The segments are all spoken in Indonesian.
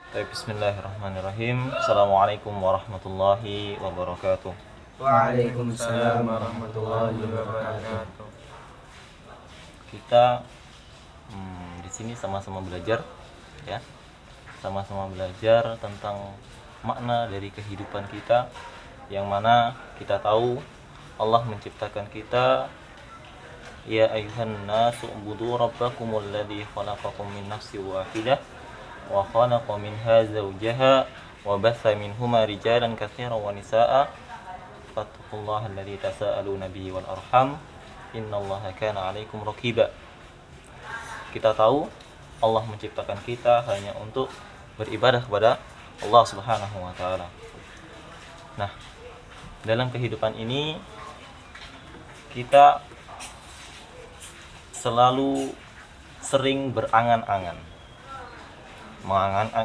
Bismillahirrahmanirrahim. Assalamualaikum warahmatullahi wabarakatuh. Waalaikumsalam warahmatullahi wabarakatuh. Kita di sini sama-sama belajar, ya, sama-sama belajar tentang makna dari kehidupan kita, yang mana kita tahu Allah menciptakan kita. Ya ayuhan nasu ubudu rabbakumul ladzi khalaqakum min nafsin wahidah wa khalaqa minha zawjaha wa batha minhuma rijalan katsiran wa nisaa'a fattaqullaha alladzi tasaaluna bihi wal arham innallaha kana 'alaikum raqiba. Kita tahu Allah menciptakan kita hanya untuk beribadah kepada Allah Subhanahu wa taala. Nah, dalam kehidupan ini kita selalu sering berangan-angan,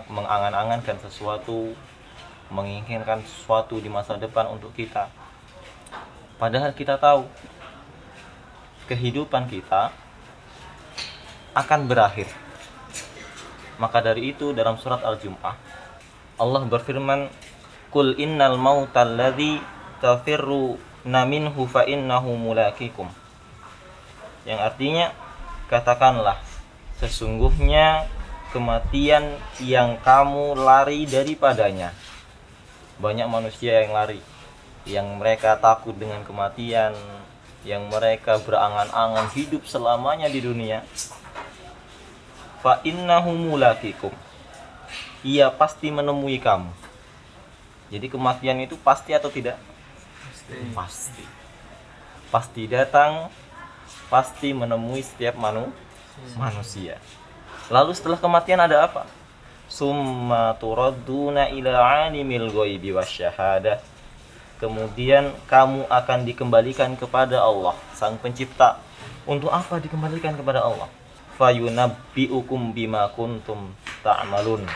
mengangan-angankan sesuatu, menginginkan sesuatu di masa depan untuk kita. Padahal kita tahu kehidupan kita akan berakhir. Maka dari itu dalam surat Al-Jumu'ah Allah berfirman, "Qul innal mautal ladzi tafirruna minhu fa innahu mulaqikum." Yang artinya, katakanlah, sesungguhnya kematian yang kamu lari daripadanya. Banyak manusia yang lari, yang mereka takut dengan kematian, yang mereka berangan-angan hidup selamanya di dunia. Fa innahu mulaqikum. Ia pasti menemui kamu. Jadi kematian itu pasti atau tidak? Pasti. Pasti datang, pasti menemui setiap manusia. Lalu setelah kematian ada apa? Summa turadduna ila 'alimil ghaibi wasyahadah. Kemudian kamu akan dikembalikan kepada Allah, Sang Pencipta. Untuk apa dikembalikan kepada Allah? Fayunabbi'ukum bima kuntum ta'malun.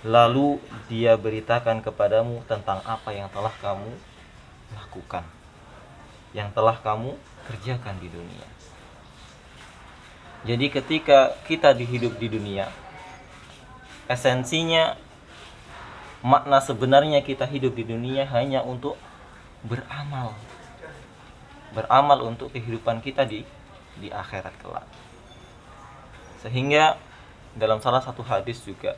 Lalu Dia beritakan kepadamu tentang apa yang telah kamu lakukan, yang telah kamu kerjakan di dunia. Jadi ketika kita hidup di dunia, esensinya, makna sebenarnya kita hidup di dunia hanya untuk beramal. Beramal untuk kehidupan kita di akhirat kelak. Sehingga dalam salah satu hadis juga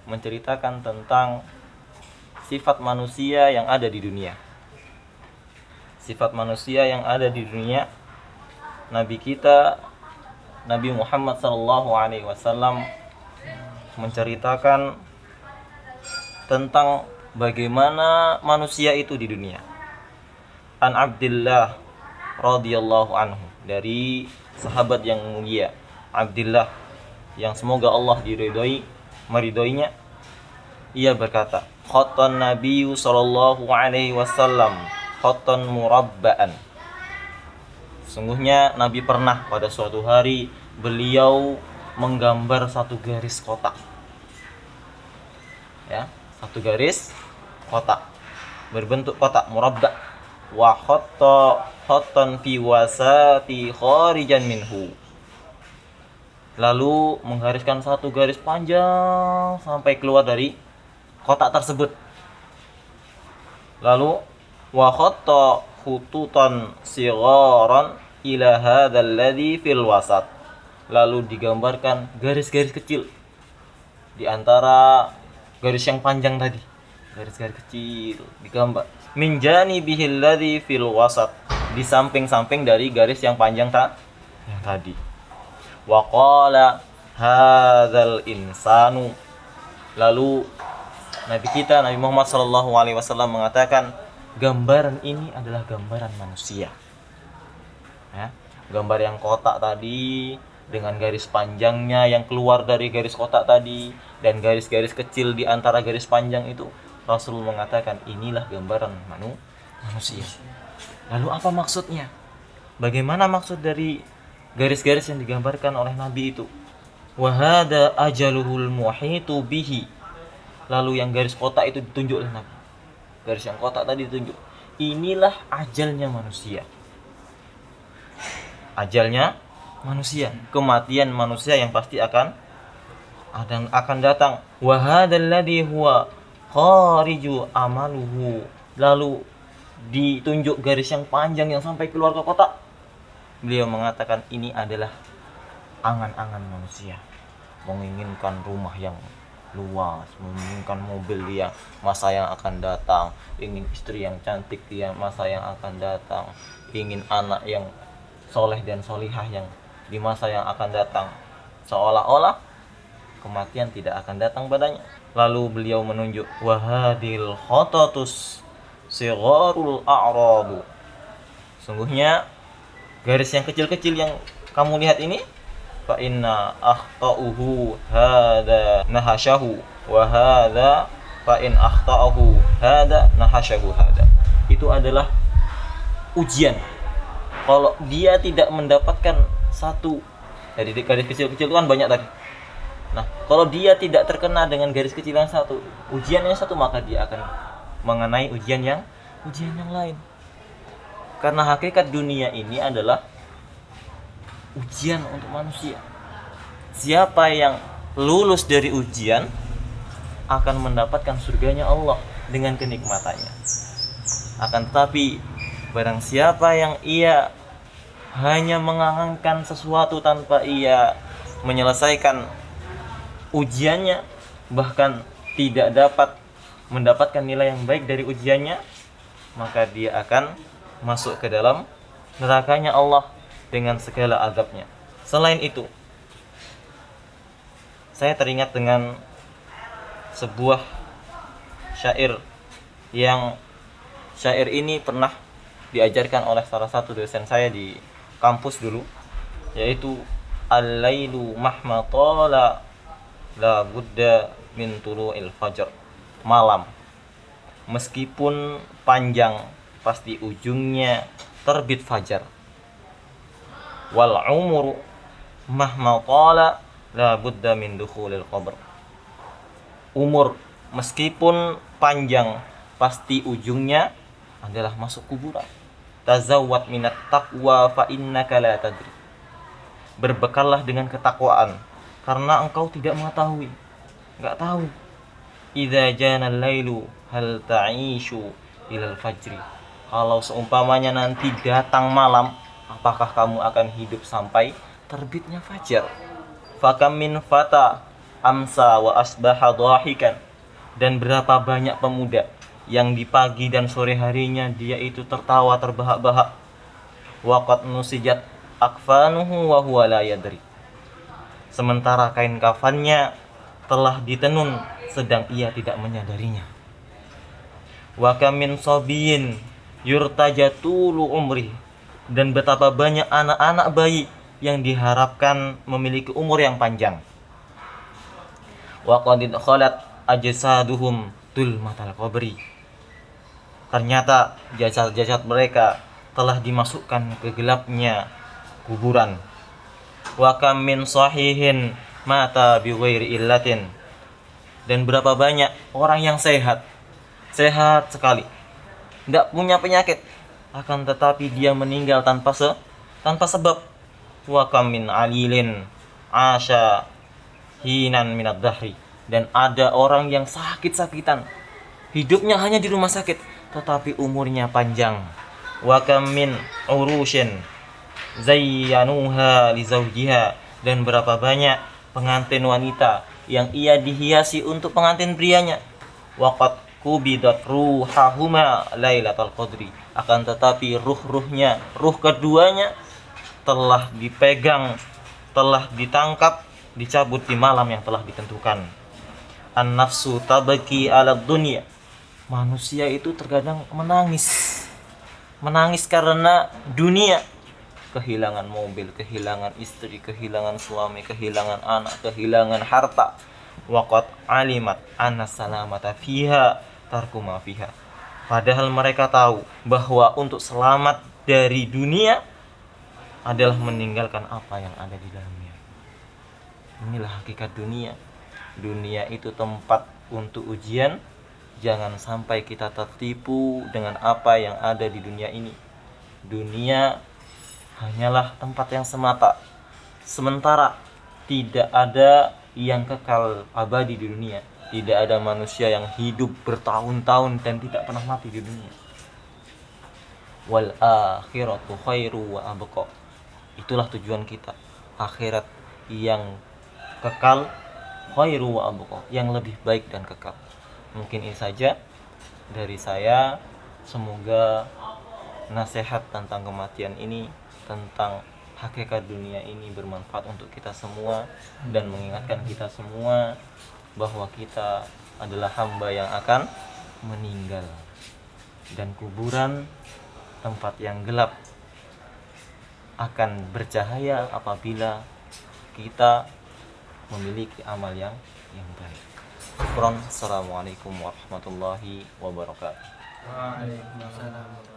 menceritakan tentang sifat manusia yang ada di dunia. Sifat manusia yang ada di dunia, Nabi kita Nabi Muhammad SAW menceritakan tentang bagaimana manusia itu di dunia. An Abdillah radhiyallahu anhu, dari sahabat yang mulia Abdillah, yang semoga Allah meridhoinya, ia berkata, "Khattan Nabiyyu sallallahu alaihi wasallam khattan murabba'an." Sungguhnya Nabi pernah pada suatu hari beliau menggambar satu garis kotak. Ya, satu garis kotak berbentuk kotak murabba. Wa khattan fi wasati kharijan minhu. Lalu menggariskan satu garis panjang sampai keluar dari kotak tersebut. Lalu wa khatta khututan sigharan ila hadzal ladzi fil wasat. Lalu digambarkan garis-garis kecil di antara garis yang panjang tadi. Garis-garis kecil digambar. Min janibihil ladzi fil wasat, di samping-samping dari garis yang panjang yang tadi. Wa qala hadzal insanu. Lalu Nabi kita Nabi Muhammad sallallahu alaihi wasallam mengatakan, gambaran ini adalah gambaran manusia. Ya, gambar yang kotak tadi dengan garis panjangnya yang keluar dari garis kotak tadi dan garis-garis kecil di antara garis panjang itu, Rasul mengatakan inilah gambaran manusia. Lalu apa maksudnya? Bagaimana maksud dari garis-garis yang digambarkan oleh Nabi itu? Wa hada ajaluhul muhitu bihi. Lalu yang garis kotak itu ditunjuk oleh Nabi. Garis yang kotak tadi ditunjuk. Inilah ajalnya manusia. Ajalnya manusia, kematian manusia yang pasti akan akan datang. Wa hadzal ladzi huwa khariju amaluhu. Lalu ditunjuk garis yang panjang yang sampai keluar ke kota. Beliau mengatakan ini adalah angan-angan manusia, menginginkan rumah yang luas, menginginkan mobil yang masa yang akan datang, ingin istri yang cantik di masa yang akan datang, ingin anak yang soleh dan solihah yang di masa yang akan datang. Seolah-olah kematian tidak akan datang padanya. Lalu beliau menunjuk wahadil khotatus sigharul a'rabu. Sungguhnya garis yang kecil-kecil yang kamu lihat ini, fa inna akhtauhu hada nahashahu wa hada fa in akhtauhu hada nahashahu hada. Itu adalah ujian. Kalau dia tidak mendapatkan satu dari garis kecil-kecil itu kan banyak tadi. Nah, kalau dia tidak terkena dengan garis kecil yang satu, ujian yang satu, maka dia akan mengenai ujian yang lain. Karena hakikat dunia ini adalah ujian untuk manusia. Siapa yang lulus dari ujian akan mendapatkan surganya Allah dengan kenikmatannya. Akan tetapi barang siapa yang ia hanya mengangankan sesuatu tanpa ia menyelesaikan ujiannya, bahkan tidak dapat mendapatkan nilai yang baik dari ujiannya, maka dia akan masuk ke dalam nerakanya Allah dengan segala azabnya. Selain itu, saya teringat dengan sebuah syair yang syair ini pernah diajarkan oleh salah satu dosen saya di kampus dulu, yaitu al-lailu mahma tala la budda min tulu'il fajr. Malam meskipun panjang pasti ujungnya terbit fajar. Wal umru mahma tala la budda min dukhulil qabr. Umur meskipun panjang pasti ujungnya adalah masuk kuburan. Tazawwad minat taqwa fa innaka la tadri. Berbekallah dengan ketakwaan karena engkau tidak mengetahui, enggak tahu. Idza jana al-lailu hal ta'ishu ilal fajri. Kalau seumpamanya nanti datang malam, apakah kamu akan hidup sampai terbitnya fajar? Fakam min fata amsa wa asbaha dhahikan. Dan berapa banyak pemuda yang di pagi dan sore harinya dia itu tertawa terbahak-bahak. Waqad nusijat akfanuhu wa huwa la yadri. Sementara kain kafannya telah ditenun sedang ia tidak menyadarinya. Wa kam min sabiyin yurtajatulu umri. Dan betapa banyak anak-anak bayi yang diharapkan memiliki umur yang panjang. Wa qad khalat ajsaduhum tulmatal qabri. Ternyata jasad-jasad mereka telah dimasukkan ke gelapnya kuburan. Wa kam min sahihin mata bi ghairi illatin. Dan berapa banyak orang yang sehat sekali, tidak punya penyakit, akan tetapi dia meninggal tanpa sebab. Wa kam min alilin asya hinan minad dahri. Dan ada orang yang sakit-sakitan, hidupnya hanya di rumah sakit, tetapi umurnya panjang. Wa kam min urushin zayyanuha li zawjiha. Dan berapa banyak pengantin wanita yang ia dihiasi untuk pengantin prianya. Waqad kubidat ruhahuma lailatul qadri. Akan tetapi ruh keduanya telah dipegang, telah ditangkap, dicabut di malam yang telah ditentukan. An-nafsu tabaki ala dunya. Manusia itu terkadang menangis karena dunia. Kehilangan mobil, kehilangan istri, kehilangan suami, kehilangan anak, kehilangan harta. Waqad alimat anna salamata fiha tarkuma fiha. Padahal mereka tahu bahwa untuk selamat dari dunia adalah meninggalkan apa yang ada di dalamnya. Inilah hakikat dunia. Dunia itu tempat untuk ujian. Jangan sampai kita tertipu dengan apa yang ada di dunia ini. Dunia hanyalah tempat yang semata. Sementara tidak ada yang kekal abadi di dunia. Tidak ada manusia yang hidup bertahun-tahun dan tidak pernah mati di dunia. Wal akhiratu khairu wa abqa. Itulah tujuan kita, akhirat yang kekal, khairu wa abqa, yang lebih baik dan kekal. Mungkin ini saja dari saya. Semoga nasihat tentang kematian ini, tentang hakikat dunia ini bermanfaat untuk kita semua dan mengingatkan kita semua bahwa kita adalah hamba yang akan meninggal, dan kuburan, tempat yang gelap, akan bercahaya apabila kita memiliki amal yang baik. Syukron. Assalamualaikum warahmatullahi wabarakatuh. Waalaikumsalam.